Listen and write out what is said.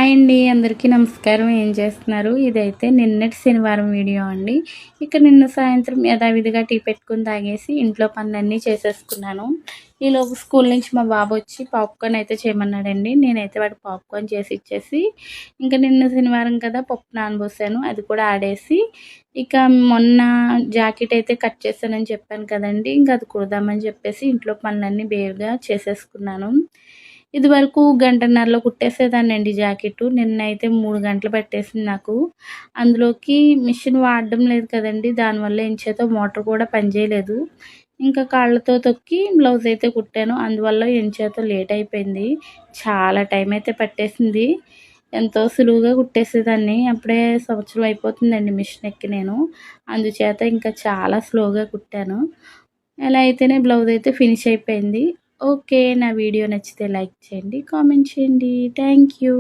Hi అండి, అందరికీ నమస్కారం. ఏం చేస్తున్నారు? ఇదైతే నిన్నటి శనివారం వీడియో అండి. నిన్న సాయంత్రం యథావిధిగా టీ పెట్టుకుని తాగేసి ఇంట్లో పనులన్నీ చేసేసుకున్నాను. ఈలోపు స్కూల్ నుంచి మా బాబు వచ్చి పాప్కార్న్ అయితే చేయమన్నాడండి. నేనైతే వాడికి పాప్కార్న్ చేసి ఇచ్చేసి నిన్న శనివారం కదా పప్పు నానబోసాను, అది కూడా ఆడేసి మొన్న జాకెట్ అయితే కట్ చేశానని చెప్పాను కదండి. అది కుడదామని చెప్పేసి ఇంట్లో పనులన్నీ బేరుగా చేసేసుకున్నాను. ఇదివరకు గంటన్నరలో కుట్టేసేదాన్నండి జాకెట్టు. నిన్నైతే 3 గంటలు పట్టేసింది నాకు. అందులోకి మిషన్ వాడడం లేదు కదండి, దానివల్ల ఎంచేతో మోటార్ కూడా పనిచేయలేదు. కాళ్ళతో తొక్కి బ్లౌజ్ అయితే కుట్టాను. అందువల్ల ఎంచేతో లేట్ అయిపోయింది. చాలా టైం అయితే పట్టేసింది. ఎంతో సులువుగా కుట్టేసేదాన్ని. అప్పుడే సంవత్సరం అయిపోతుందండి మిషన్ ఎక్కి నేను. అందుచేత చాలా స్లోగా కుట్టాను. ఎలా అయితేనే బ్లౌజ్ అయితే ఫినిష్ అయిపోయింది. ఓకే, నా వీడియో నచ్చితే లైక్ చేయండి, కామెంట్ చేయండి. Thank you.